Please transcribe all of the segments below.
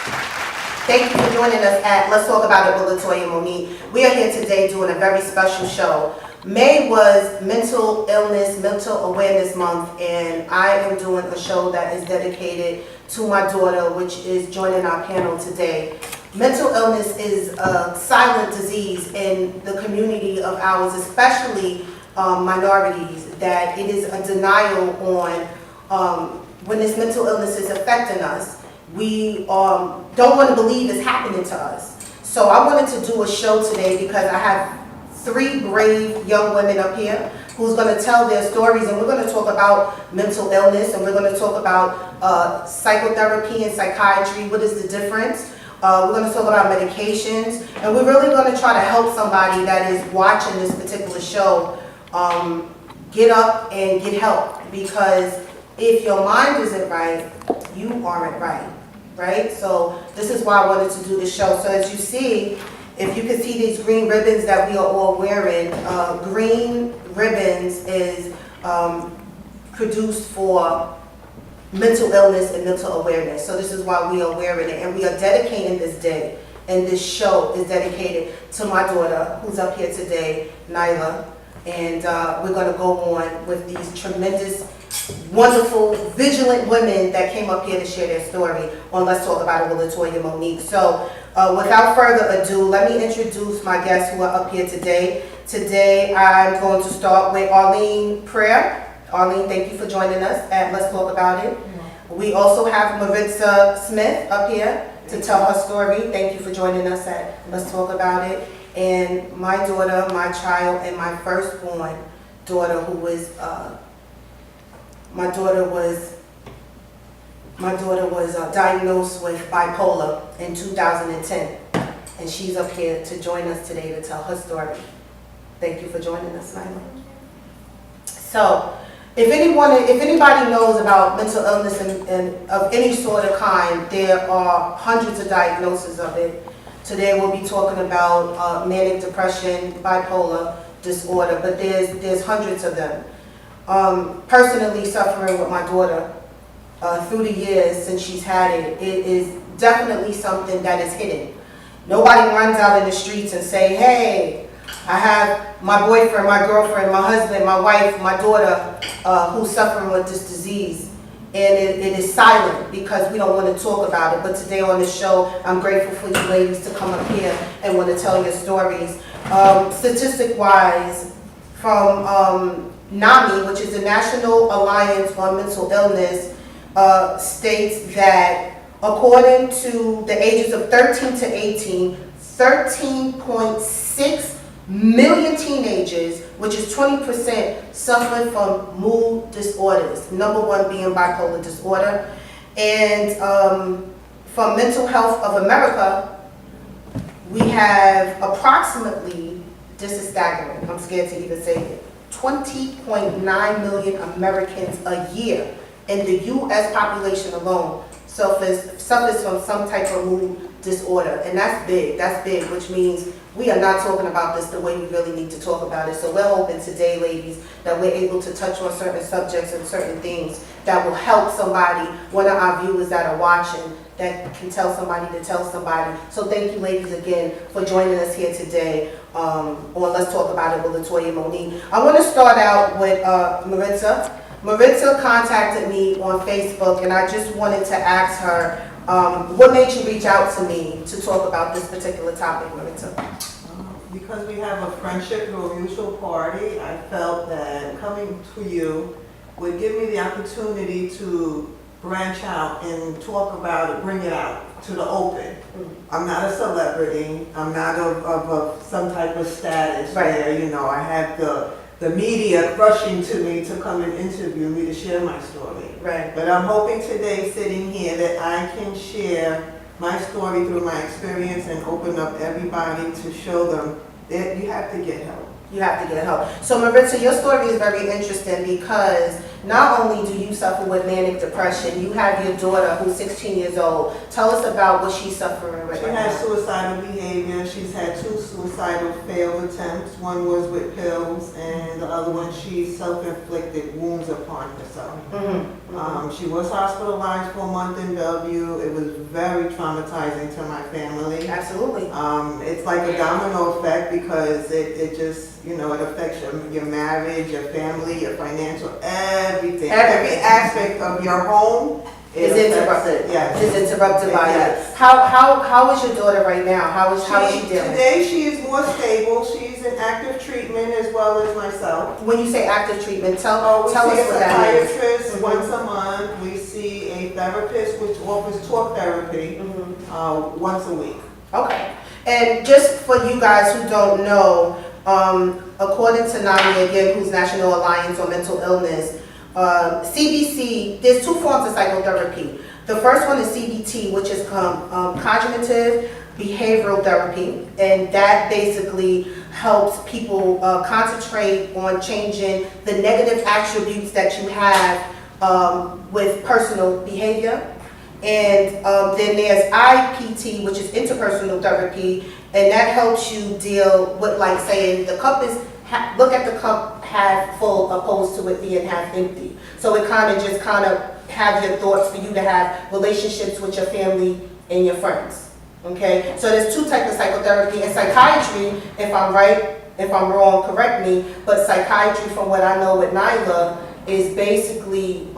Thank you for joining us at Let's Talk About It with Latoya Monique. We are here today doing a very special show. May was Mental Illness, Mental Awareness Month, and I am doing a show that is dedicated to my daughter, which is joining our panel today. Mental illness is a silent disease in the community of ours, especially minorities, that it is a denial on when this mental illness is affecting us. We don't want to believe it's happening to us. So I wanted to do a show today because I have 3 brave young women up here who's going to tell their stories, and we're going to talk about mental illness, and we're going to talk about psychotherapy and psychiatry. What is the difference? We're going to talk about medications, and we're really going to try to help somebody that is watching this particular show get up and get help, because if your mind isn't right, you aren't right. Right? So this is why I wanted to do the show. So as you see, if you can see these green ribbons that we are all wearing, green ribbons is produced for mental illness and mental awareness. So this is why we are wearing it, and we are dedicating this day, and this show is dedicated to my daughter who's up here today, Nyla, and we're going to go on with these tremendous, wonderful, vigilant women that came up here to share their story on Let's Talk About It with Latoya Monique. So without further ado, let me introduce my guests who are up here today. Today I'm going to start with Arlene Prayer. Arlene, thank you for joining us at Let's Talk About It. We also have Maritza Smith up here to tell her story. Thank you for joining us at Let's Talk About It. And my daughter, my child, and my firstborn daughter, who was my daughter was diagnosed with bipolar in 2010, and she's up here to join us today to tell her story. Thank you for joining us, Nyla. So, if anybody knows about mental illness and of any sort of kind, there are hundreds of diagnoses of it. Today we'll be talking about manic depression, bipolar disorder, but there's hundreds of them. Personally suffering with my daughter through the years since she's had it, it is definitely something that is hidden. Nobody runs out in the streets and say, hey, I have my boyfriend, my girlfriend, my husband, my wife, my daughter who's suffering with this disease. And it is silent because we don't want to talk about it. But today on the show, I'm grateful for you ladies to come up here and want to tell your stories. Statistic-wise, from N.A.M.I, which is the National Alliance on Mental Illness, states that according to the ages of 13 to 18, 13.6 million teenagers, which is 20%, suffer from mood disorders, number 1 being bipolar disorder. And from Mental Health of America, we have approximately, this is staggering, I'm scared to even say it, 20.9 million Americans a year in the U.S. population alone suffers from some type of mood disorder. And that's big, which means we are not talking about this the way we really need to talk about it. So we're hoping today, ladies, that we're able to touch on certain subjects and certain things that will help somebody, one of our viewers that are watching, that can tell somebody to tell somebody. So thank you, ladies, again for joining us here today on Let's Talk About It with Latoya Monique. I want to start out with Maritza. Maritza contacted me on Facebook, and I just wanted to ask her, what made you reach out to me to talk about this particular topic, Maritza? Because we have a friendship through a mutual party, I felt that coming to you would give me the opportunity to branch out and talk about it, bring it out to the open. I'm not a celebrity. I'm not of some type of status where, you know, I have the media rushing to me to come and interview me to share my story. Right. But I'm hoping today, sitting here, that I can share my story through my experience and open up everybody to show them that you have to get help. You have to get help. So Maritza, your story is very interesting because not only do you suffer with manic depression, you have your daughter who's 16 years old. Tell us about what she's suffering with She right has now. suicidal behavior. She's had 2 suicidal failed attempts. One was with pills, and the other one she self-inflicted wounds upon herself. She was hospitalized for a month in Bellevue. It was very traumatizing to my family. Absolutely. It's like a domino effect because it just, it affects your marriage, your family, your financial, everything. Every aspect of your home Is interrupted. Yes. Is interrupted by Yes. it. How is your daughter right now? How is she doing? Today she is more stable. She's in active treatment as well as myself. When you say active treatment, tell We us see a what that means. psychiatrist once a month. We see a therapist which offers talk therapy once a week. Okay. And just for you guys who don't know, according to N.A.M.I, again, who's National Alliance on Mental Illness, CBC, there's 2 forms of psychotherapy. The first one is CBT, which is cognitive behavioral therapy, and that basically helps people concentrate on changing the negative attributes that you have with personal behavior. And then there's IPT, which is interpersonal therapy, and that helps you deal with, like, saying the cup is, look at the cup half full opposed to it being half empty. So it kind of have your thoughts for you to have relationships with your family and your friends. Okay? So there's 2 types of psychotherapy. And psychiatry, if I'm right, if I'm wrong, correct me, but psychiatry, from what I know with Nyla, is basically,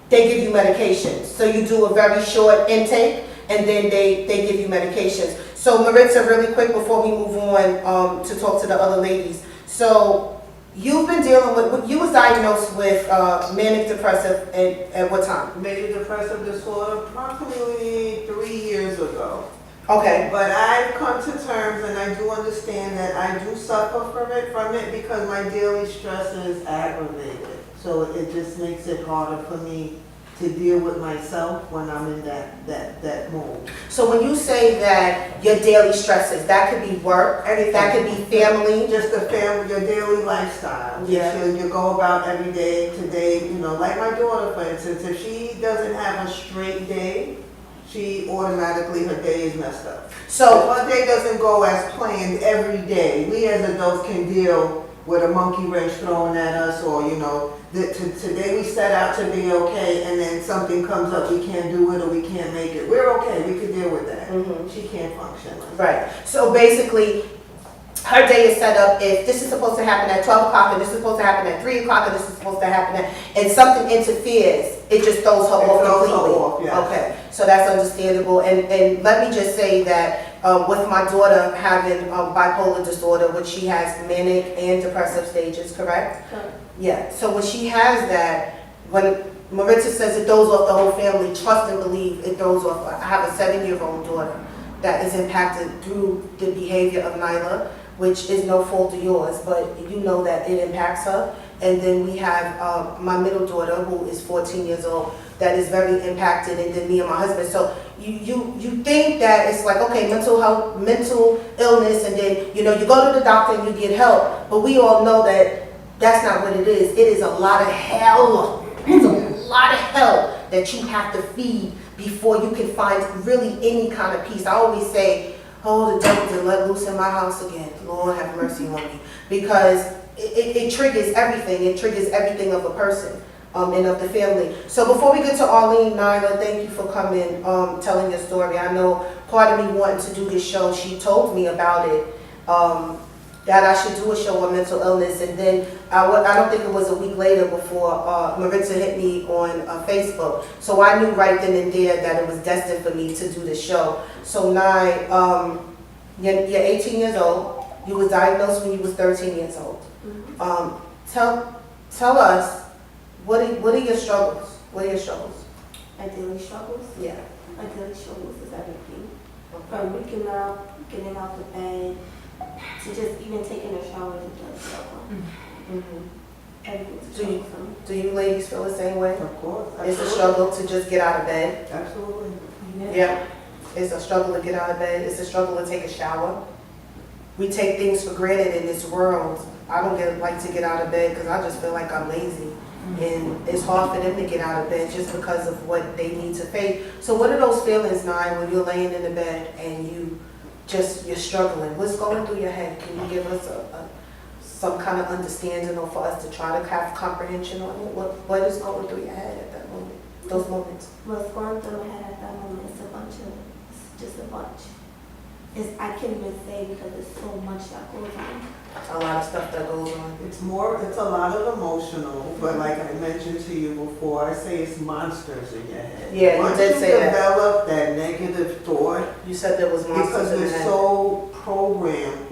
they give you medications. So you do a very short intake, and then they give you medications. So Maritza, really quick before we move on to talk to the other ladies. So you've been dealing with, you was diagnosed with manic depressive at what time? Major depressive disorder approximately 3 years ago. Okay. But I've come to terms, and I do understand that I do suffer from it because my daily stress is aggravated. So it just makes it harder for me to deal with myself when I'm in that mode. So when you say that your daily stresses, that could be work, that could be family. Just the family, your daily lifestyle. Yeah. You go about every day to day, like my daughter, for instance, if she doesn't have a straight day, she automatically, her day is messed up. So if her day doesn't go as planned every day, we as adults can deal with a monkey wrench thrown at us, or today we set out to be okay, and then something comes up, we can't do it or we can't make it. We're okay, we can deal with that. She can't function like that. right. So basically, her day is set up if this is supposed to happen at 12 o'clock, and this is supposed to happen at 3 o'clock, and this is supposed to happen at, and something interferes, it just throws her off completely. Okay, so that's understandable. And let me just say that with my daughter having bipolar disorder, which she has manic and depressive stages, correct? Correct. Yeah, so when she has that, when Maritza says it throws off the whole family, trust and believe it throws off. I have a 7-year-old daughter that is impacted through the behavior of Nyla, which is no fault of yours, but you know that it impacts her. And then we have my middle daughter, who is 14 years old, that is very impacted, and then me and my husband. So you think that it's like, okay, mental health, mental illness, and then you go to the doctor and you get help, but we all know that that's not what it is. It is a lot of hell. It's a lot of hell that you have to feed before you can find really any kind of peace. I always say, oh, the devil did let loose in my house again. Lord have mercy on me. Because it triggers everything. It triggers everything of a person and of the family. So before we get to Arlene, Nyla, thank you for coming, telling your story. I know part of me wanting to do this show, she told me about it, that I should do a show on mental illness, and then I don't think it was a week later before Maritza hit me on Facebook. So I knew right then and there that it was destined for me to do this show. So you're 18 years old. You were diagnosed when you was 13 years old. Tell us, what are your struggles? What are your struggles? My daily struggles? Yeah. My daily struggles is everything. From waking up, getting out of bed, to just even taking a shower is a daily struggle. Everything's a struggle for me. Do you ladies feel the same way? Of course. It's a struggle to just get out of bed. Absolutely. Yeah. It's a struggle to get out of bed. It's a struggle to take a shower. We take things for granted in this world I don't like to get out of bed because I just feel like I'm lazy. And it's hard for them to get out of bed just because of what they need to face. So what are those feelings, Nye, when you're laying in the bed and you're struggling? What's going through your head? Can you give us some kind of understanding or for us to try to have comprehension on it? What is going through your head at that moment, those moments? What's going through my head at that moment is it's just a bunch. I can't even say because there's so much that goes on. A lot of stuff that goes on. It's a lot of emotional, but like I mentioned to you before, I say it's monsters in your head. Yeah, you did say that. Once you develop that negative thought, You said there was monsters because in the we're head. so programmed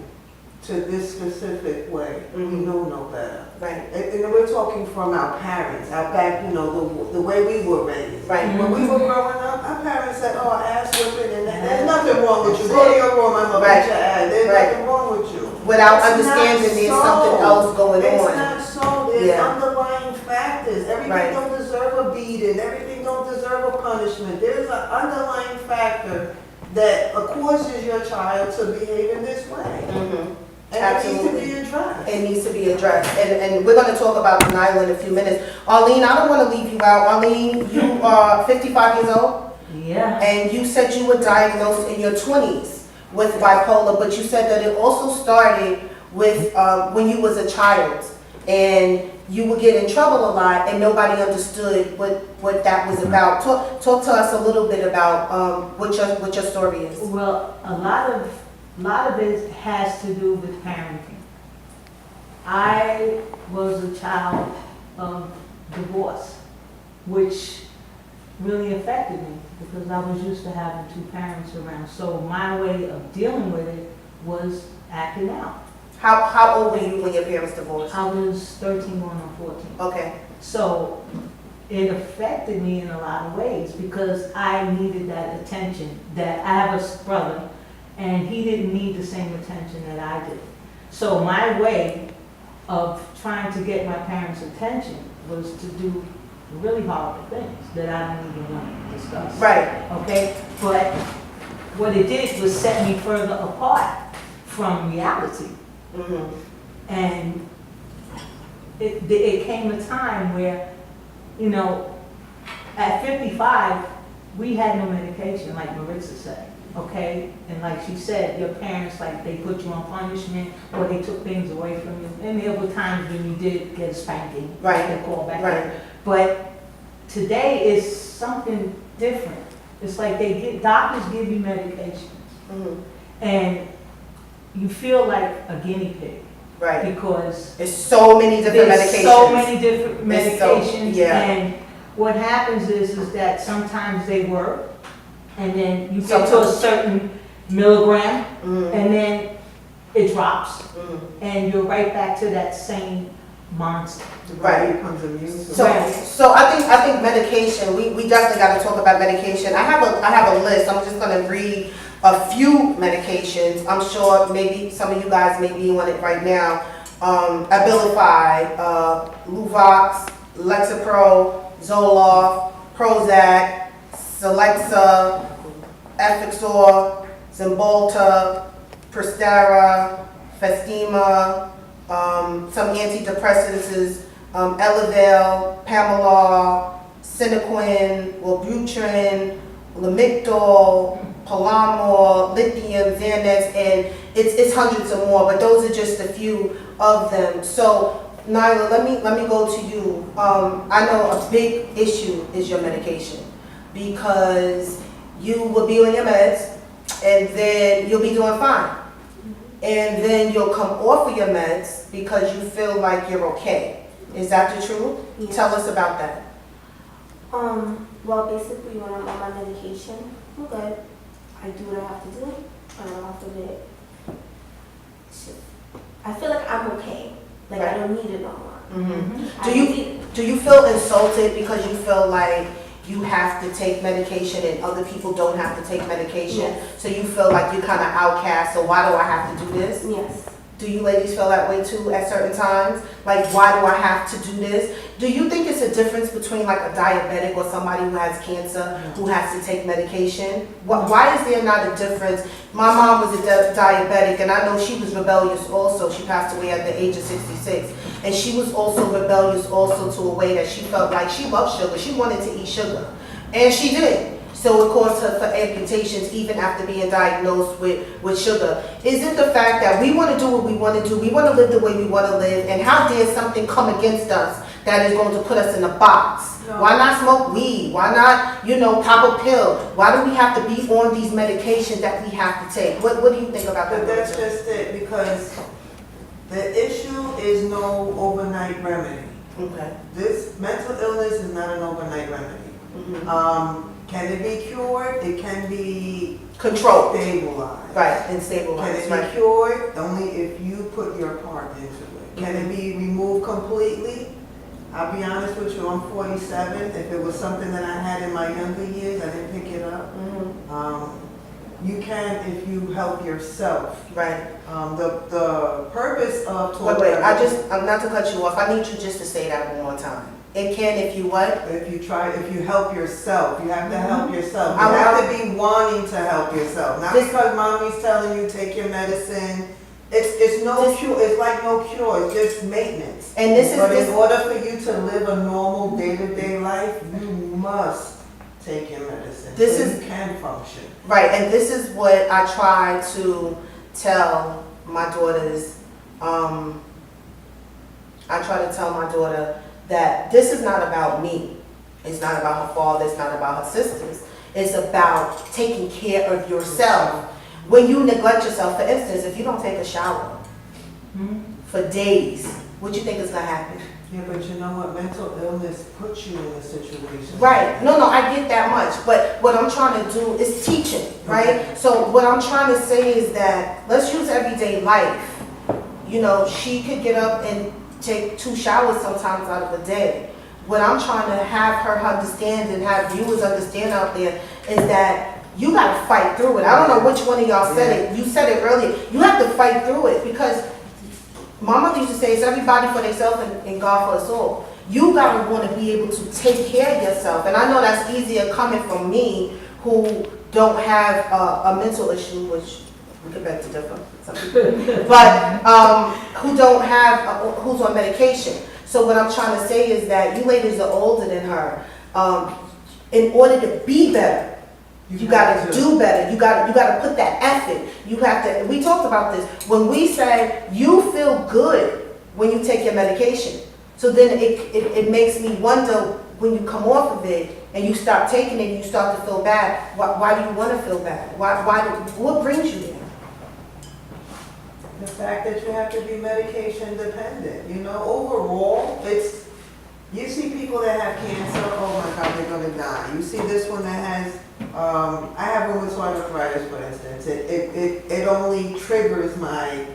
to this specific way, we Mhm. know no better. Right, And we're talking from our parents, our back, the way we were raised. right. When we were growing up, our parents said, oh, ass whipping, and there's nothing wrong with you. Go to your room, I'm gonna beat your ass. There's Right. nothing wrong with you. Without It's understanding not there's so. something else going It's on. not so. There's Yeah. underlying factors. Everything Right. don't deserve a beating. Everything don't deserve a punishment. There's an underlying factor that causes your child to behave in this way. Mhm. And Absolutely. it needs to be addressed. It needs to be addressed, and we're gonna talk about denial in a few minutes. Arlene, I don't wanna leave you out. Arlene, you are 55 years old, Yeah. and you said you were diagnosed in your 20s with bipolar, but you said that it also started with, when you was a child, and you would get in trouble a lot, and nobody understood what that was about. Talk to us a little bit about, what your story is. Well, a lot of it has to do with parenting. I was a child of divorce, which really affected me because I was used to having two parents around. So my way of dealing with it was acting out. How old were you when your parents divorced? I was 13 going on 14. Okay, So it affected me in a lot of ways because I needed that attention. That I have a brother, and he didn't need the same attention that I did. So my way of trying to get my parents' attention was to do really horrible things that I don't even want to discuss. right. Okay? But what it did was set me further apart from reality. Mhm. And it came a time where, at 55, we had no medication, like Maritza said, okay? And like she said, your parents, like, they put you on punishment, or they took things away from you. And there were times when you did get a spanking. Right. They call back Right. then. But today is something different. It's like doctors give you medication, Mhm. and you feel like a guinea pig. Right. Because There's so many different there's medications. so many different There's so- medications, yeah. and what happens is that sometimes they work, and then you get to a Sometimes- certain milligram, Mhm. and then it drops, Mhm. and you're right back to that same monster. The Right. body becomes immune to So, it. so I think medication. We definitely got to talk about medication. I have a list. I'm just gonna read a few medications. I'm sure maybe some of you guys may be on it right now. Abilify, Luvox, Lexapro, Zoloft, Prozac, Celexa, Effexor, Zymbalta, Prestera, Festima, some antidepressants is Elavil, Pamelor, Cinequin, Wellbutrin, Lamictal, Palamor, Lithium, Xanax, and it's hundreds of more, but those are just a few of them. So, Nyla, let me go to you. I know a big issue is your medication because you will be on your meds and then you'll be doing fine. And then you'll come off of your meds because you feel like you're okay. Is that the truth? Yes. Tell us about that. Well, basically, when I'm on my medication, I'm good. I do what I have to do, and I'm off of it. I feel like I'm okay. Like, I don't need it no more. Mm-hmm. I don't need it. Do you feel insulted because you feel like you have to take medication and other people don't have to take medication? Yes. So you feel like you're kind of outcast, so why do I have to do this? Yes. Do you ladies feel that way too at certain times? Like, why do I have to do this? Do you think it's a difference between like a diabetic or somebody who has cancer who has to take medication? Why is there not a difference? My mom was a diabetic, and I know she was rebellious also. She passed away at the age of 66. And she was also rebellious also to a way that she felt like she loved sugar. She wanted to eat sugar. And she did. So it caused her for amputations even after being diagnosed with sugar. Is it the fact that we want to do what we want to do, we want to live the way we want to live, and how dare something come against us that is going to put us in a box? No. Why not smoke weed? Why not, pop a pill? Why do we have to be on these medications that we have to take? What do you think about that? But that's just it, because the issue is no overnight remedy. Okay. This mental illness is not an overnight remedy. Mm-hmm. Can it be cured? It can be Controlled. stabilized. Right, and Can stabilized. it Right. be cured? Only if you put your part into it. Can it be removed completely? I'll be honest with you, I'm 47. If it was something that I had in my younger years, I didn't pick it up. Mm-hmm. You can if you help yourself. Right. The purpose of Wait, I'm not to cut you off. I need you just to say that one more time. It can if you what? If you help yourself, you have to help yourself. I You will- have to be wanting to help yourself, not This- because mommy's telling you take your medicine. It's no This- cure. It's like no cure. It's just maintenance. And this is But this. in order for you to live a normal day-to-day life, you must take your medicine. This so is- you can function. Right, and this is what I try to tell my daughters. I try to tell my daughter that this is not about me. It's not about her father. It's not about her sisters. It's about taking care of yourself. When you neglect yourself, for instance, if you don't take a shower for days, what do you think is going to happen? Yeah, but you know what? Mental illness puts you in a situation. Right. No, I get that much. But what I'm trying to do is teaching, right? So what I'm trying to say is that let's use everyday life. She could get up and take 2 showers sometimes out of a day. What I'm trying to have her understand and have viewers understand out there is that you got to fight through it. I don't know which one of y'all said it. You said it earlier. You have to fight through it because my mother used to say it's everybody for themselves and God for us all. You got to want to be able to take care of yourself. And I know that's easier coming from me who don't have a mental issue, which we could beg to differ, some people, but who don't have, who's on medication. So what I'm trying to say is that you ladies are older than her. In order to be better, you got to do better. You got to put that effort. You have to. We talked about this when we said you feel good when you take your medication. So then it makes me wonder when you come off of it and you start taking it and you start to feel bad. Why do you want to feel bad? What brings you there? The fact that you have to be medication dependent, overall, you see people that have cancer, oh my God, they're gonna die. You see this one that has, I have rheumatoid arthritis, for instance. It only triggers my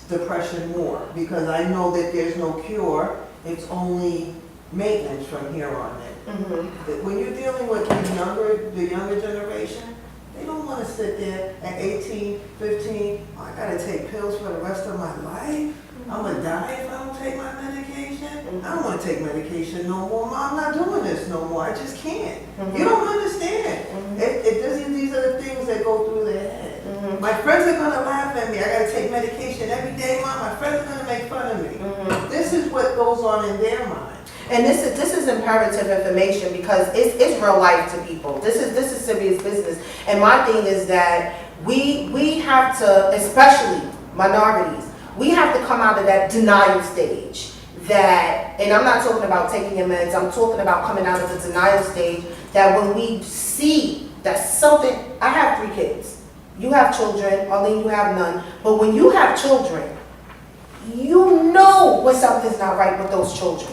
depression more because I know that there's no cure. It's only maintenance from here on in. Mm-hmm. When you're dealing with the younger generation, they don't want to sit there at 18, 15, I gotta take pills for the rest of my life. I'm gonna die if I don't take my medication. I don't want to take medication no more. Mom, I'm not doing this no more. I just can't. You don't understand. These are the things that go through their head. My friends are gonna laugh at me. I gotta take medication every day, Mom. My friends are gonna make fun of me. This is what goes on in their mind. And this is imperative information because it's real life to people. This is serious business. And my thing is that we have to, especially minorities, we have to come out of that denial stage. And I'm not talking about taking your meds. I'm talking about coming out of the denial stage. That when we see that something, I have 3 kids. You have children, Arlene, you have none. But when you have children, you know when something's not right with those children.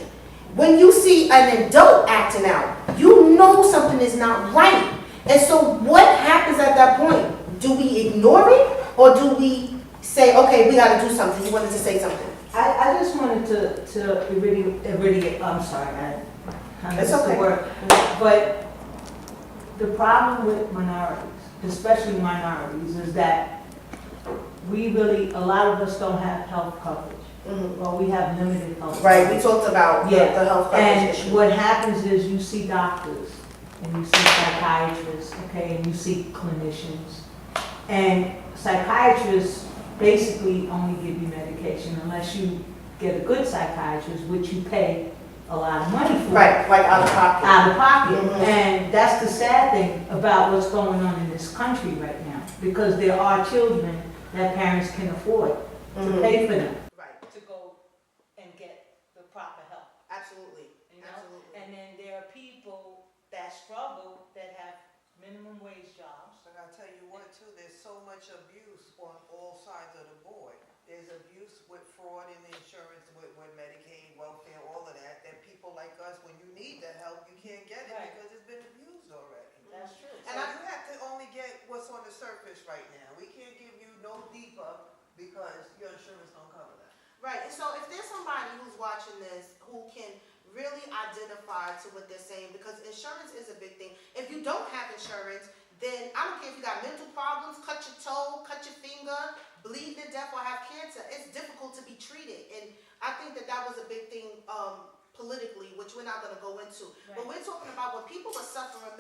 When you see an adult acting out, you know something is not right. And so what happens at that point? Do we ignore it or do we say, okay, we got to do something? You wanted to say something. I just wanted to irradiate, I'm sorry, I missed okay. the word. But the problem with minorities, especially minorities, is that we really, a lot of us don't have health coverage. Mhm. Well, we have limited health. Right, we coverage. talked about the Yeah. health coverage And issue. what happens is you see doctors, and you see psychiatrists, okay, and you see clinicians. And psychiatrists basically only give you medication unless you get a good psychiatrist, which you pay a lot of money for. Right, like out of pocket. Out of pocket. Mhm. And that's the sad thing about what's going on in this country right now, because there are children that parents can afford to Mhm. pay for them. Right, To go and get the proper help. absolutely, You know? absolutely. And then there are people that struggle, that have minimum wage jobs. But I'll tell you what too, there's so much abuse on all sides of the board. There's abuse with fraud in the insurance, with Medicaid, welfare, all of that, that people like us, when you need the help, you can't get it Right. because it's been abused already. That's true. So you have to only get what's on the surface right now. We can't give you no deeper because your insurance don't cover that. Right, and so if there's somebody who's watching this who can really identify to what they're saying, because insurance is a big thing. If you don't have insurance, then I don't care if you got mental problems, cut your toe, cut your finger, bleed to death, or have cancer. It's difficult to be treated, and I think that that was a big thing politically, which we're not going to go into. But we're talking about when people are suffering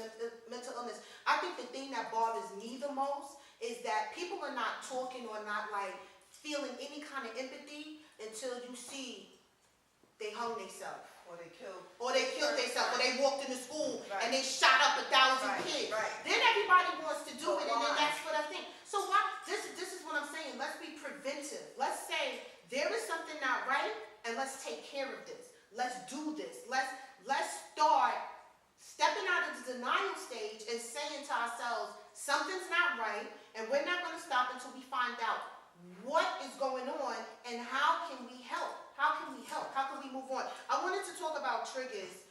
mental illness. I think the thing that bothers me the most is that people are not talking or not like feeling any kind of empathy until you see they hung themselves. Or they killed. Or they killed themselves, or they walked into school Right. and they shot up 1,000 Right, kids. right. Then everybody wants to do But it, and then why? that's what I think. So why? This is what I'm saying. Let's be preventive. Let's say there is something not right, and let's take care of this. Let's do this. Let's start stepping out of the denial stage and saying to ourselves, something's not right, and we're not going to stop until we find out what is going on and how can we help. How can we help? How can we move on? I wanted to talk about triggers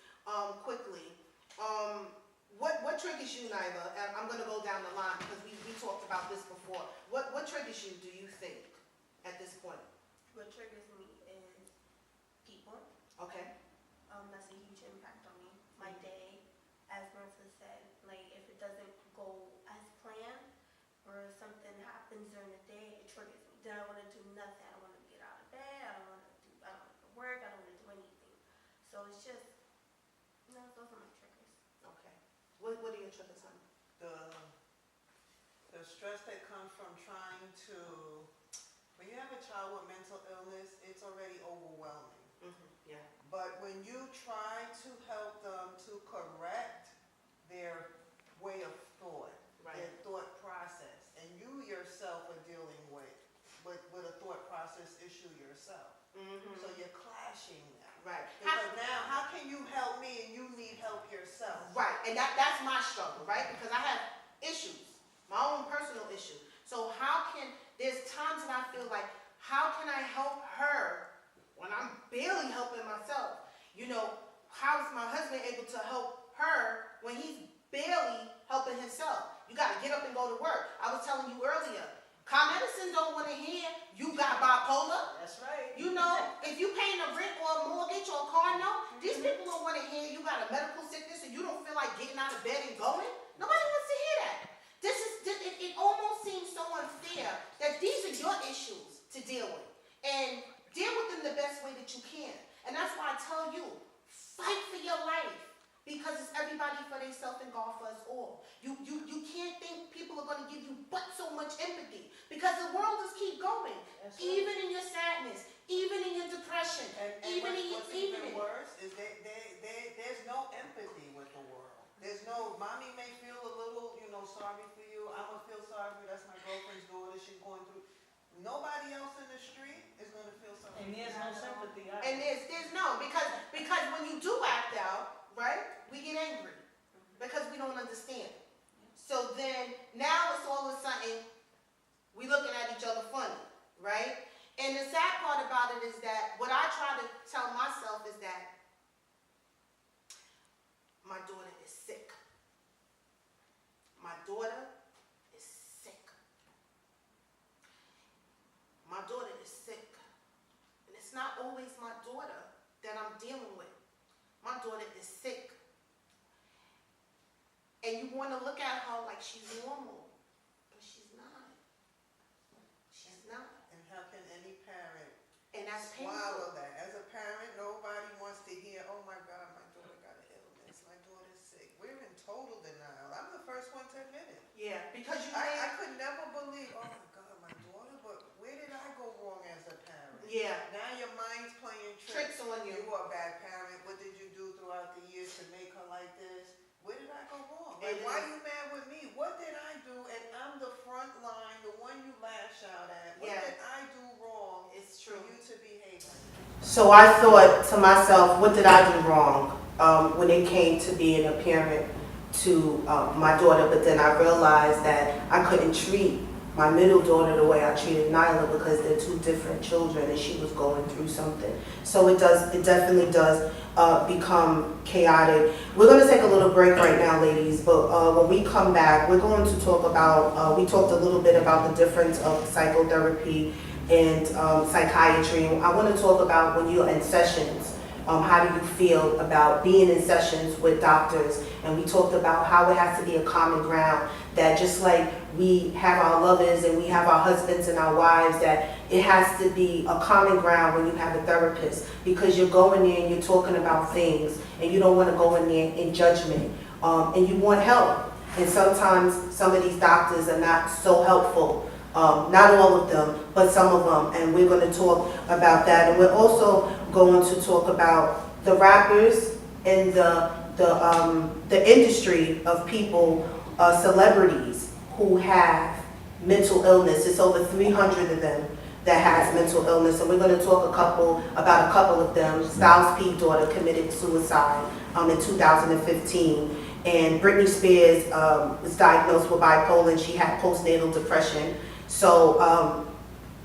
quickly. What triggers you, Nyla? And I'm going to go down the line because we talked about this before. What triggers you, do you think, at this point? What triggers me is people. Okay. That's a huge impact on me. My day, as Martha said, like if it doesn't go as planned or something happens during the day, it triggers me. Then I want to do nothing. I don't want to get out of bed. I don't want to work. I don't want to do anything. So it's just, those are my triggers. Okay. What are your triggers, honey? The stress that comes from trying to, when you have a child with mental illness, it's already overwhelming. Yeah. But when you try to help them to correct their way of thought, their thought process, and you yourself are dealing with a thought process issue yourself. So you're clashing that. Right. Because now, how can you help me and you need help yourself? Right, and that's my struggle, right? Because I have issues, my own personal issue. So there's times that I feel like, how can I help her when I'm barely helping myself? How is my husband able to help her when he's barely helping himself? You got to get up and go to work. I was telling you earlier, medicine don't want to hear you got bipolar. That's right. If you paying a rent or a mortgage or a car note, these people don't want to hear you got a medical sickness and you don't feel like getting out of bed and going. Nobody wants to hear that. It almost seems so unfair that these are your issues to deal with. And deal with them the best way that you can. And that's why I tell you, fight for your life. Because it's everybody for themselves and God for us all. You can't think people are going to give you but so much empathy. Because the world just keep going. That's right. Even in your sadness, even in your depression, And what's even worse is there's no empathy with the world. There's no, mommy may feel a little, sorry for you. I'm going to feel sorry for you. That's my girlfriend's daughter. She's going through. Nobody else in the street is going to feel sorry. And there's no sympathy. And there's no, because when you do act out, right, we get angry because we don't understand. So then now it's all of a sudden we looking at each other funny, right? And the sad part about it is that what I try to tell myself is that my daughter is sick. My daughter is sick. My daughter is sick. And it's not always my daughter that I'm dealing with. My daughter is sick. And you want to look at her like she's normal. But she's not. She's not. mind's playing Tricks on you. You are a bad parent. What did you do throughout the years to make her like this? Where did I go wrong? Like, why are you mad with me? What did I do? And I'm the front line, the one you lash out at. What did I do wrong? It's For true. you to behave like that? So I thought to myself, what did I do wrong when it came to being a parent to my daughter? But then I realized that I couldn't treat my middle daughter the way I treated Nyla because they're two different children and she was going through something. So it definitely does become chaotic. We're going to take a little break right now, ladies, but when we come back, we're going to talk about, we talked a little bit about the difference of psychotherapy and psychiatry. I want to talk about when you're in sessions, how do you feel about being in sessions with doctors? And we talked about how it has to be a common ground, that just like we have our lovers and we have our husbands and our wives, that it has to be a common ground when you have a therapist, because you're going there and you're talking about things and you don't want to go in there in judgment, and you want help. And sometimes some of these doctors are not so helpful. Not all of them, but some of them, and we're going to talk about that. And we're also going to talk about the rappers and the industry of people, celebrities who have mental illness. It's over 300 of them that has mental illness, and we're going to talk about a couple of them. Styles P's daughter committed suicide in 2015, and Britney Spears was diagnosed with bipolar and she had postnatal depression. So,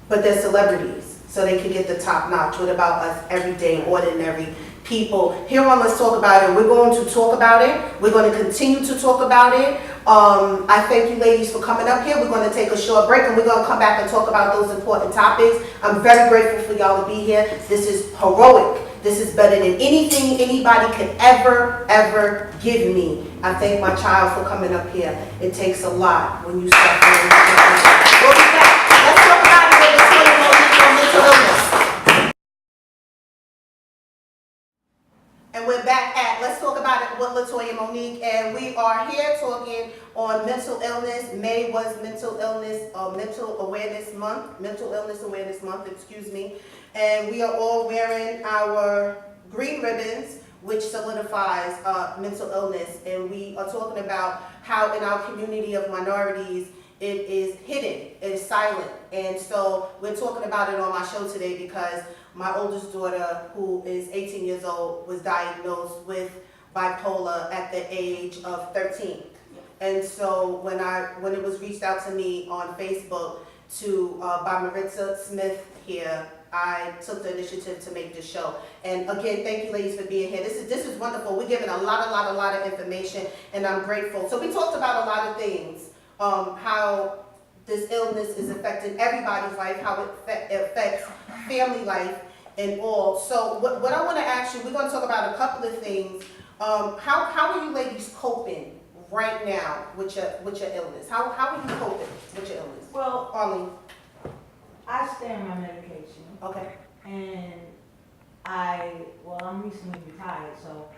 but they're celebrities, so they can get the top notch. What about us everyday, ordinary people? Here on Let's Talk About It, we're going to talk about it. We're going to continue to talk about it. I thank you ladies for coming up here. We're going to take a short break and we're going to come back and talk about those important topics. I'm very grateful for y'all to be here. This is heroic. This is better than anything anybody could ever give me. I thank my child for coming up here. It takes a lot when you suffer. We'll be back. Let's talk about it with Latoya Monique on mental illness. And we're back at Let's Talk About It with Latoya Monique, and we are here talking on mental illness. May was mental illness mental illness awareness month, excuse me. And we are all wearing our green ribbons, which solidifies mental illness. And we are talking about how in our community of minorities, it is hidden, it is silent. And so we're talking about it on my show today because my oldest daughter, who is 18 years old, was diagnosed with bipolar at the age of 13. And so when it was reached out to me on Facebook by Maritza Smith here, I took the initiative to make this show. And again, thank you ladies for being here. This is wonderful. We're giving a lot of information, and I'm grateful. So we talked about a lot of things, how this illness is affecting everybody's life, how it affects family life and all. So what I want to ask you, we're going to talk about a couple of things. How are you ladies coping right now with your illness? How are you coping with your illness? Well, Arlene. I stay on my medication. Okay. And I'm recently retired, so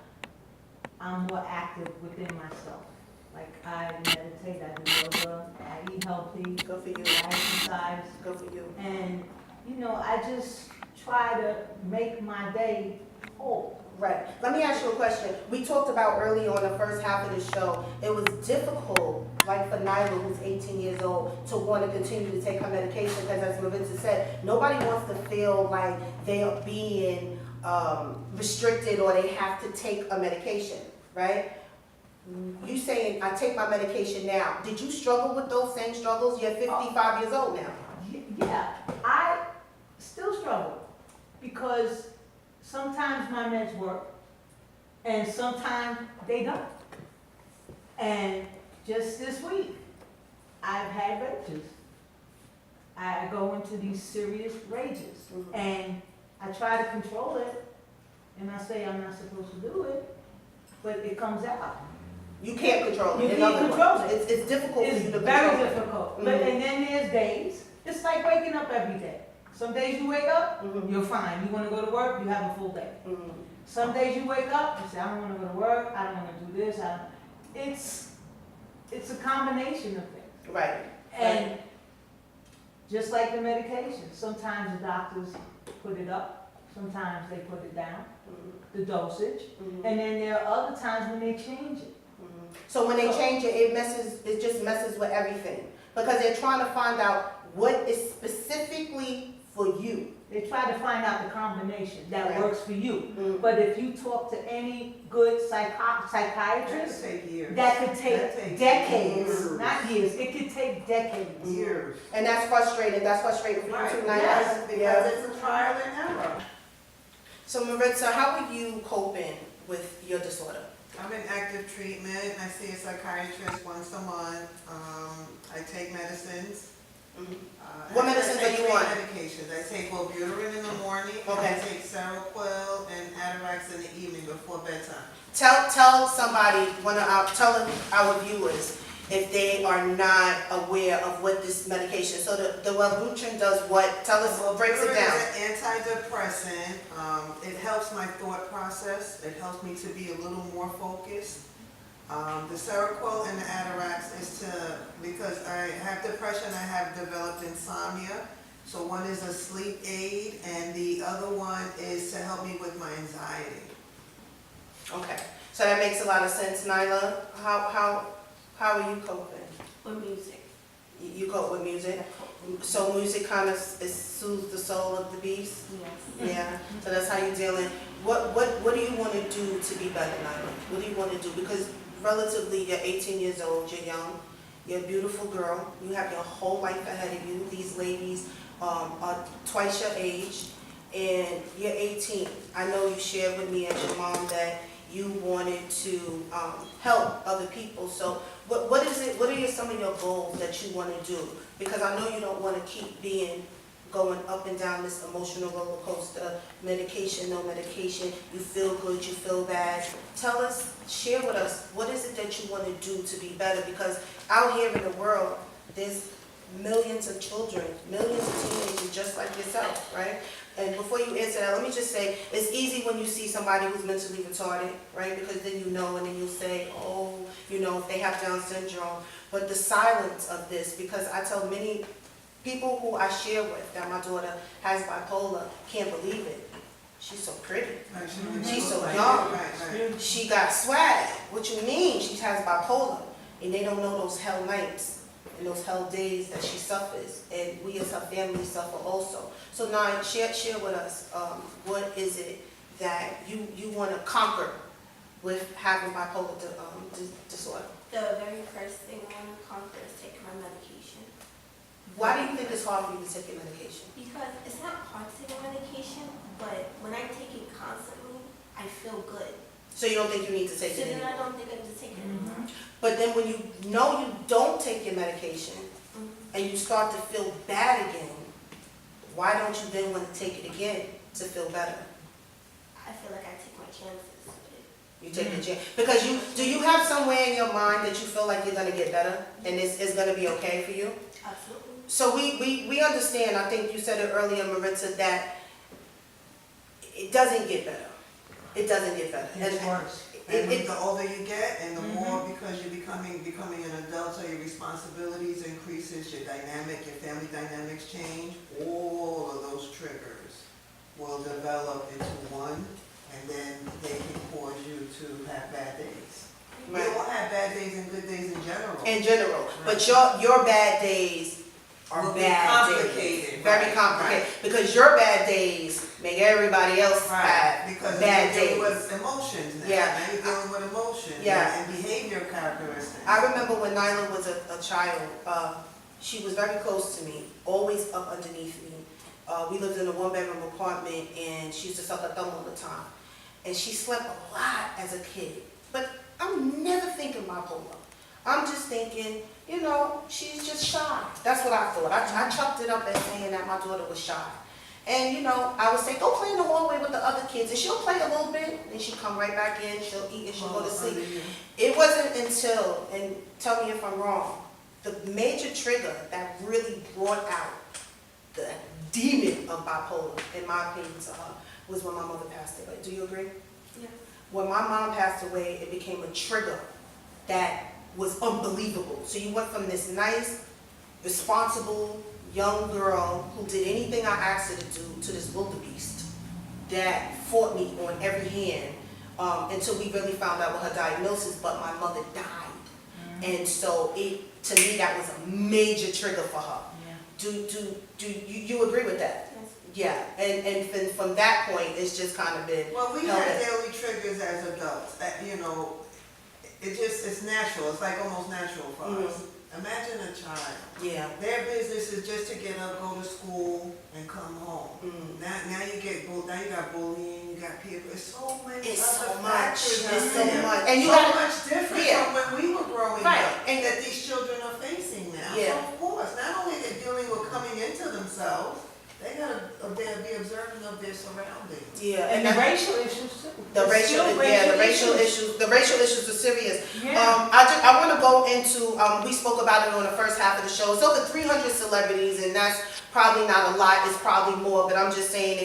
I'm more active within myself. Like, I meditate, I do yoga, I eat healthy. Good for you. I exercise. Good for you. And, I just try to make my day whole. Right. Let me ask you a question. We talked about earlier on the first half of the show, it was difficult, like for Nyla, who's 18 years old, to want to continue to take her medication because, as Maritza said, nobody wants to feel like they are being restricted or they have to take a medication, right? You saying, I take my medication now. Did you struggle with those same struggles? You're 55 years old now. Yeah, I still struggle because sometimes my meds work and sometimes they don't. And just this week, I've had rages. I go into these serious rages, and I try to control it, and I say I'm not supposed to do it, but it comes out. You can't control it. You can't control it. It's difficult for you to control. It's very difficult. But and then there's days. It's like waking up every day. Some days you wake up, you're fine. You want to go to work, you have a full day. Some days you wake up, you say, I don't want to go to work, I don't want to do this. It's a combination of things. Right. And just like the medication, sometimes the doctors put it up, Sometimes they put it down, Mhm. the dosage, Mhm. and then there are other times when they change it. So when they change it, it just messes with everything. Because they're trying to find out what is specifically for you. They try to find out the combination that Right. works for you. Mhm. But if you talk to any good That could psychiatrist, take years. that could That take takes decades, years. not years, it could take decades. Years. And that's frustrating for you too, Right, Nyla? yes, Yeah. because it's a trial and error. So Maritza, how are you coping with your disorder? I'm in active treatment. I see a psychiatrist once a month. I take medicines. What medicines I take are you three on? medications. I take Wellbutrin in the morning. Okay. I take Seroquel and Atarax in the evening before bedtime. Tell somebody, tell our viewers if they are not aware of what this medication, so the Wellbutrin does what? Tell us, breaks it down. Wellbutrin is an antidepressant. It helps my thought process. It helps me to be a little more focused. The Seroquel and the Atarax is because I have depression, I have developed insomnia. So one is a sleep aid and the other one is to help me with my anxiety. Okay, so that makes a lot of sense. Nyla, how are you coping? With music. You cope with music? So music kind of soothes the soul of the beast? Yes. Yeah, so that's how you're dealing. What do you want to do to be better, Nyla? What do you want to do? Because relatively, you're 18 years old, you're young, you're a beautiful girl, you have your whole life ahead of you. These ladies are twice your age, and you're 18. I know you shared with me as your mom that you wanted to help other people. So what is it? What are some of your goals that you want to do? Because I know you don't want to keep going up and down this emotional roller coaster, medication, no medication, you feel good, you feel bad. Tell us, share with us, what is it that you want to do to be better? Because out here in the world, there's millions of children, millions of teenagers just like yourself, right? And before you answer that, let me just say, it's easy when you see somebody who's mentally retarded, right? Because then you know, and then you say, oh, if they have Down syndrome. But the silence of this, because I tell many people who I share with that my daughter has bipolar, can't believe it. She's so pretty. She's so young. Right. She got swag. What you mean? She has bipolar. And they don't know those hell nights and those hell days that she suffers. And we as her family suffer also. So now share with us, what is it that you want to conquer with having bipolar disorder? The very first thing I want to conquer is take my medication. Why do you think it's hard for you to take your medication? Because it's not hard to take a medication, but when I take it constantly, I feel good. So you don't think you need to take So it then I anymore? don't think I need to take it anymore. But then when you know you don't take your medication Mhm. and you start to feel bad again, why don't you then want to take it again to feel better? I feel like I take my chances with it. You take your chance. Because do you have somewhere in your mind that you feel like you're going to get better and it's going to be okay for you? Absolutely. So we understand, I think you said it earlier, Maritza, that it doesn't get better. It doesn't get better. It's worse. And the older you get, and the more, because you're becoming an adult, so your responsibilities increases, your family dynamics change, all of those triggers will develop into one, and then they can cause you to have bad days. We Right. all have bad days and good days in general. In general. But Right. your bad days are Will be bad complicated, days. Very right, complicated. Because your bad days make everybody else Right, have because bad you're dealing days. with emotions now. Yeah. Now you're dealing with emotions Yeah. and behavior characteristics. I remember when Nyla was a child, she was very close to me, always up underneath me. We lived in a one-bedroom apartment, and she used to suck her thumb all the time. And she slept a lot as a kid. But I'm never thinking bipolar. I'm just thinking, she's just shy. That's what I thought. I chucked it up as saying that my daughter was shy. And, I would say, go play in the hallway with the other kids. And she'll play a little bit, and she'll come right back in, she'll eat, and she'll go to sleep. It wasn't until, and tell me if I'm wrong, the major trigger that really brought out the demon of bipolar, in my opinion, to her, was when my mother passed away. Do you agree? Yes. When my mom passed away, it became a trigger that was unbelievable. So you went from this nice, responsible young girl who did anything I asked her to do to this wildebeest. that fought me on every hand until we really found out what her diagnosis, but my mother died. And so to me, that was a major trigger for her. Do you agree with that? Yes. Yeah, and from that point, it's just kind of been. Well, we held have in. daily triggers as adults, you know, it's natural, it's like almost natural for us. Imagine a child. Yeah. Their business is just to get up, go to school, and come home. Now you got bullying, you got peer, it's so many It's other so much. factors out It's so there. much. And you so gotta, much different Yeah. from when we were growing Right. up, and that these children are facing now. Yeah. So of course, not only they're dealing with coming into themselves, they gotta be observant of their surroundings. yeah, And the that- racial issues too. The There's racial still issues. The racial issues are serious. Yeah. I want to go into. We spoke about it on the first half of the show. It's over 300 celebrities, and that's probably not a lot. It's probably more. But I'm just saying,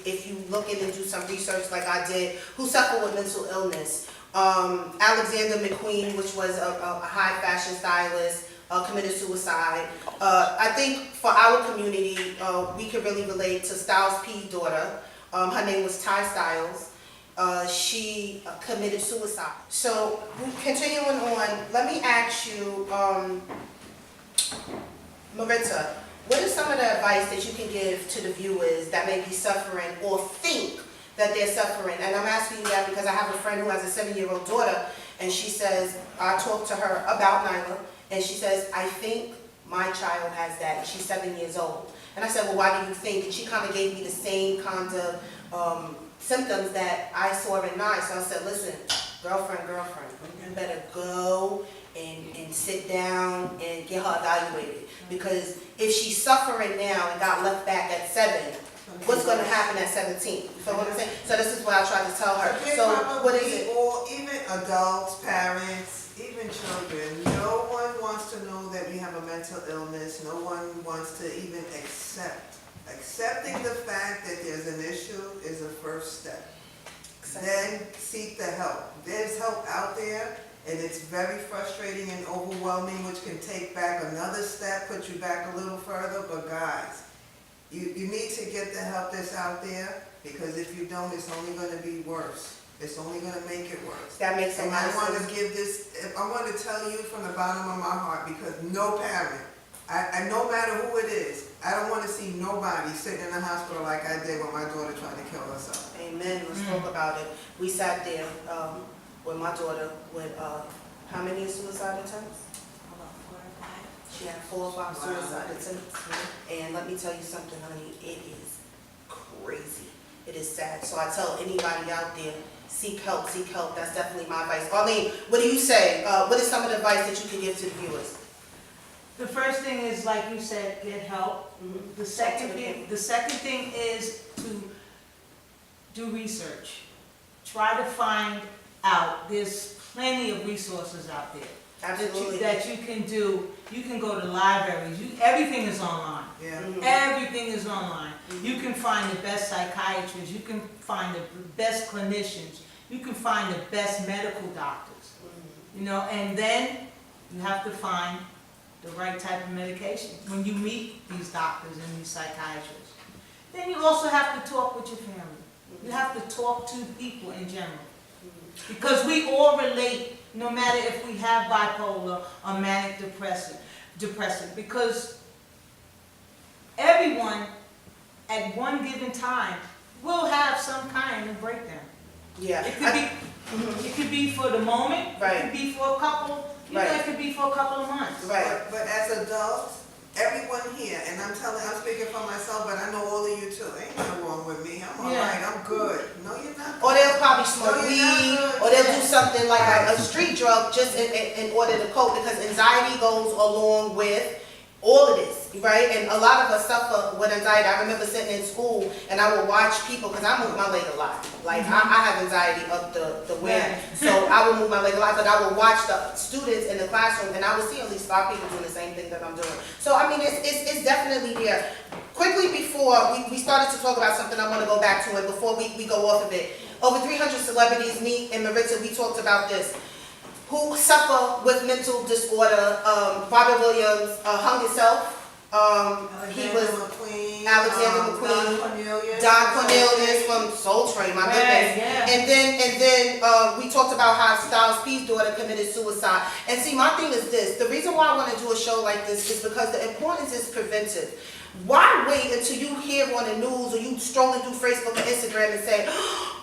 if you look in and do some research like I did, who suffer with mental illness. Alexander McQueen, which was a high fashion stylist, committed suicide. I think for our community, we can really relate to Styles P's daughter. Her name was Ty Styles. She committed suicide. So continuing on, let me ask you, Maritza, what is some of the advice that you can give to the viewers that may be suffering or think that they're suffering? And I'm asking you that because I have a friend who has a 7-year-old daughter, and she says, I talked to her about Nyla, and she says, I think my child has that, and she's 7 years old. And I said, well, why do you think? And she kind of gave me the same kind of symptoms that I saw in Nye. So I said, listen, girlfriend, you better go and sit down and get her evaluated. Because if she's suffering now and got left back at 7, what's going to happen at 17? You feel what I'm saying? So this is what I tried to tell her. So what is it? Or even adults, parents, even children, no one wants to know that we have a mental illness. No one wants to even accept. Accepting the fact that there's an issue is a first step. Then seek the help. There's help out there, and it's very frustrating and overwhelming, which can take back another step, put you back a little further. But guys, you need to get the help that's out there, because if you don't, it's only going to be worse. It's only going to make it worse. That makes a And lot I of want sense. to give this, I want to tell you from the bottom of my heart, because no parent, no matter who it is, I don't want to see nobody sitting in the hospital like I did when my daughter tried to kill herself. Amen. Let's talk about it. We sat there with my daughter with how many suicide attempts? About 4 or 5. She had 4 or 5 suicide attempts. And let me tell you something, honey, it is crazy. It is sad. So I tell anybody out there, seek help, seek help. That's definitely my advice. Arlene, what do you say? What is some of the advice that you can give to the viewers? The first thing is, like you said, get help. The second thing is to do research. Try to find out. There's plenty of resources out there Absolutely. that you can do. You can go to libraries. Everything is online. Yeah. Everything is online. You can find the best psychiatrists. You can find the best clinicians. You can find the best medical doctors. You know, and then you have to find the right type of medication when you meet these doctors and these psychiatrists. Then you also have to talk with your family. You have to talk to people in general. Because we all relate, no matter if we have bipolar or manic depressive, because everyone at one given time will have some kind of breakdown. Yeah. It could be for the moment, Right. it could be for a couple, it could be for a couple of months. Right. But as adults, everyone here, and I'm speaking for myself, but I know all of you too. Ain't nothing wrong with me. I'm all right. I'm good. No, you're not. Or they'll probably smoke No, you're weed, not good. or they'll do something like a street drug just in order to cope, because anxiety goes along with all of this, right? And a lot of us suffer with anxiety. I remember sitting in school and I would watch people, because I move my leg a lot. Like I have anxiety up the wind, so I would move my leg a lot, but I would watch the students in the classroom and I would see at least 5 people doing the same thing that I'm doing. So I mean, it's definitely there. Quickly before we started to talk about something, I want to go back to it before we go off of it. Over 300 celebrities, me and Maritza, we talked about this, who suffer with mental disorder. Robert Williams hung himself. He was McQueen, Alexander McQueen, Don Cornelius Don Cornelius from Soul And then we talked about how Styles P's daughter committed suicide. And see, my thing is this: the reason why I want to do a show like this is because the importance is preventive. Why wait until you hear on the news or you strolling through Facebook or Instagram and say,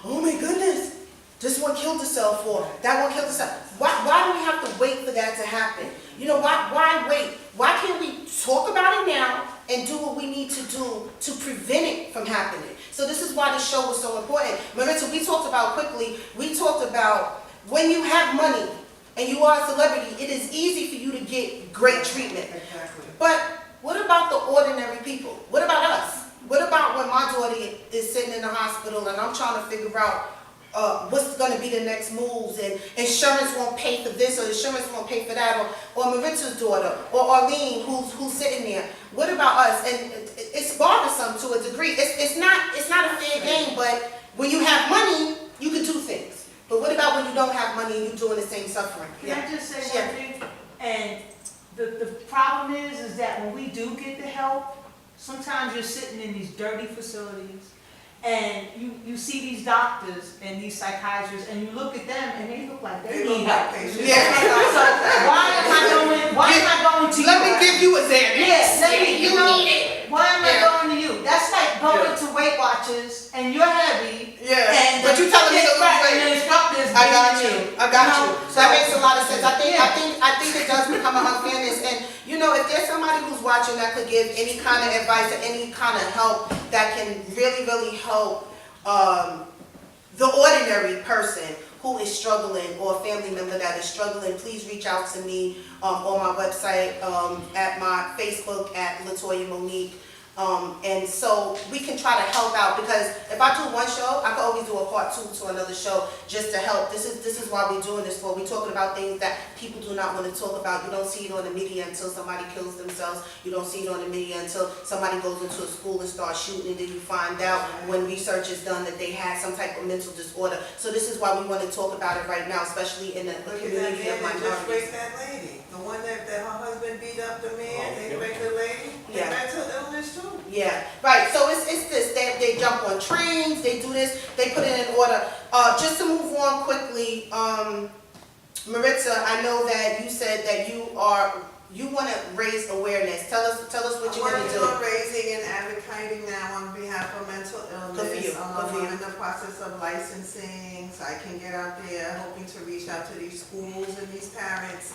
"Oh my goodness, this one killed herself," or "That one killed herself"? Why do we have to wait for that to happen? You know, why wait? Why can't we talk about it now and do what we need to do to prevent it from happening? So this is why this show was so important. Marissa, we talked about when you have money and you are a celebrity, it is easy for you to get great treatment. Exactly. But what about the ordinary people? What about us? What about when my daughter is sitting in the hospital and I'm trying to figure out what's going to be the next moves, and insurance won't pay for this or insurance won't pay for that, or Maritza's daughter, or Arlene who's sitting there. What about us? And it's bothersome to a degree. It's not a fair game, but when you have money, you can do things. But what about when you don't have money and you're doing the same suffering? Can I just say one thing? And the problem is that when we do get the help, sometimes you're sitting in these dirty facilities, and you see these doctors and these psychiatrists, and you look at them and they look like they need help. Yeah. So why am I going to you? Let me give you a Xanax. Yes, You need it. why am I going to you? That's like going to Weight Watchers and you're heavy. Yeah. And But you telling me to lose and weight. the instructors I got beating you. I got you. So that makes a lot of sense. I think it does become an unfairness. And you know, if there's somebody who's watching that could give any kind of advice or any kind of help that can really, really help the ordinary person who is struggling, or a family member that is struggling, please reach out to me on my website, at my Facebook at Latoya Monique. And so we can try to help out, because if I do one show, I can always do a part 2 to another show just to help. This is why we're doing this for. We're talking about things that people do not want to talk about. You don't see it on the media until somebody kills themselves. You don't see it on the media until somebody goes into a school and starts shooting, and then you find out when research is done that they had some type of mental disorder. So this is why we want to talk about it right now, especially in the community of Just minorities. raped that lady. The one that her husband beat up the man, they raped the lady. Yeah. Mental illness too. Yeah, right. So it's this. They jump on trains. They do this. They put it in order. Just to move on quickly, Maritza, I know that you said that you want to raise awareness. Tell us what you're going to do. I'm working on raising and advocating now on behalf of mental illness. Good for you. I'm in the process of licensing, so I can get out there, hoping to reach out to these schools and these parents.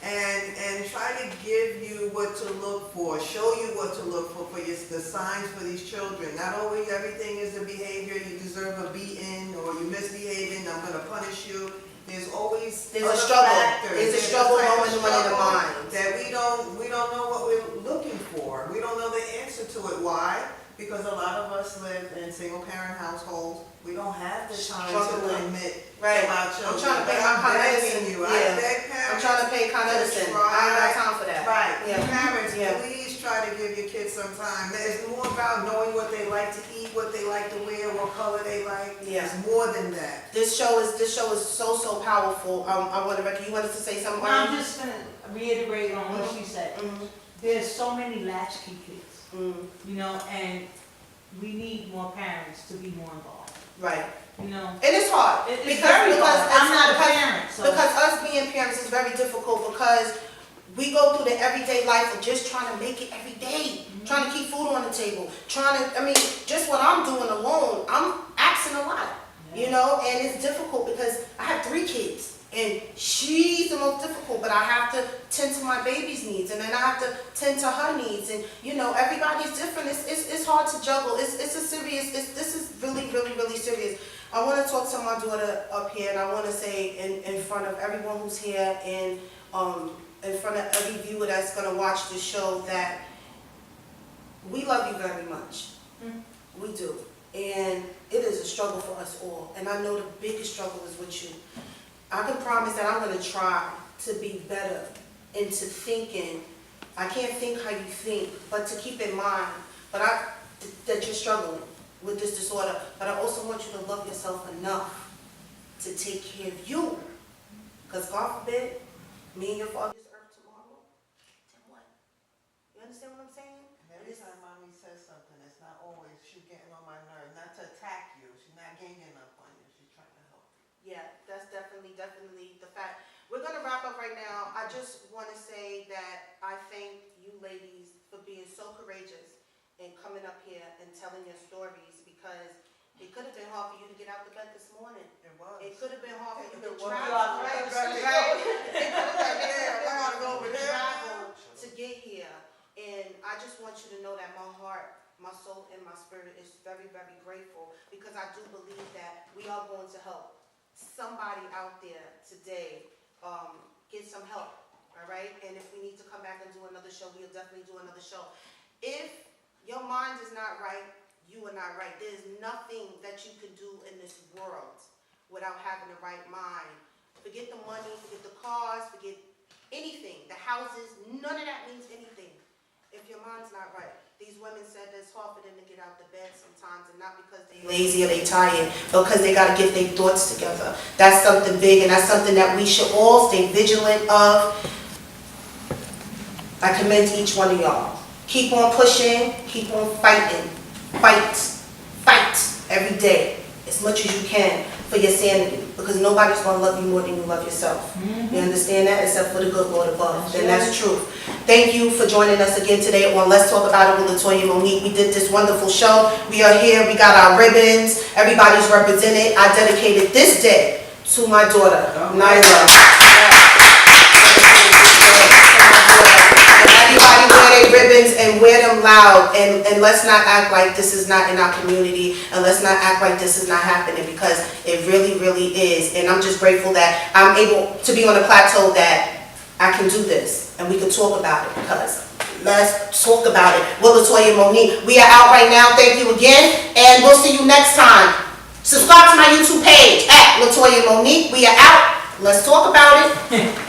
And try to give you what to look for, show you what to look for the signs for these children. Not always everything is the behavior, you deserve a beating, or you misbehaving, I'm going to punish you. There's always a struggle. factors. There's a struggle type of going on in the struggle mind. that we don't know what we're looking for. We don't know the answer to it. Why? Because a lot of us live in single parent households. We don't have the time to admit Right. to our children. I'm trying to pay my I'm Con begging Edison. you. Yeah. I beg parents. I'm trying to pay Con Edison. I ain't got time for that. Right. Yeah. Parents, Yeah. please try to give your kids some time. It's more about knowing what they like to eat, what they like to wear, what color they like. Yeah. It's more than that. This show is so powerful. I want to you wanted to say something? I'm just going to reiterate on what she said. Mhm. There's so many latchkey kids, Mhm. you know, and we need more parents to be more involved, Right. you know. And it's hard. It's because very hard. I'm not a because- parent, so. Because us being parents is very difficult, because we go through the everyday life of just trying to make it every day, trying to keep food on the table, just what I'm doing alone, I'm asking a lot, you know, and it's difficult because I have 3 kids. And she's the most difficult, but I have to tend to my baby's needs, and then I have to tend to her needs, and you know, everybody's different. It's hard to juggle. This is really, really, really serious. I want to talk to my daughter up here, and I want to say in front of everyone who's here, and in front of every viewer that's going to watch the show, that we love you very much. We do, and it is a struggle for us all, and I know the biggest struggle is with you. I can promise that I'm going to try to be better into thinking. I can't think how you think, but to keep in mind that you're struggling with this disorder. But I also want you to love yourself enough to take care of you. Because God forbid, me and your father this earth tomorrow, then what? You understand what I'm saying? Every time mommy says something, it's not always, she's getting on my nerves. Not to attack you, she's not ganging up on you. She's trying up right now, I just want to say that I thank you ladies for being so courageous and coming up here and telling your stories, because it could have been hard for you to get out of bed this morning. It was. It could have been hard for you to It was. travel. Right. It could have been travel to get here. And I just want you to know that my heart, my soul, and my spirit is very, very grateful, because I do believe that we are going to help somebody out there today get some help, all right? And if we need to come back and do another show, we'll definitely do another show. If your mind is not right, you are not right. There's nothing that you can do in this world without having the right mind. Forget the money, forget the cars, forget anything, the houses, none of that means anything if your mind's not right. These women said that it's hard for them to get out the bed sometimes, and not because they're lazy or they tired, but because they got to get their thoughts together. That's something big, and that's something that we should all stay vigilant of. I commend each one of y'all. Keep on pushing, keep on fighting. Fight every day as much as you can for your sanity, because nobody's going to love you more than you love yourself. You understand that? Except for the good Lord above. And that's true. Thank you for joining us again today on Let's Talk About It with Latoya Monique. We did this wonderful show. We are here. We got our ribbons. Everybody's represented. I dedicated this day to my daughter, Naira. Everybody wear their ribbons and wear them loud, and let's not act like this is not in our community, and let's not act like this is not happening, because it really, really is. And I'm just grateful that I'm able to be on a plateau that I can do this and we can talk about it, because let's talk about it. With Latoya Monique, we are out right now. Thank you again, and we'll see you next time. Subscribe to my YouTube page at Latoya Monique. We are out. Let's talk about it.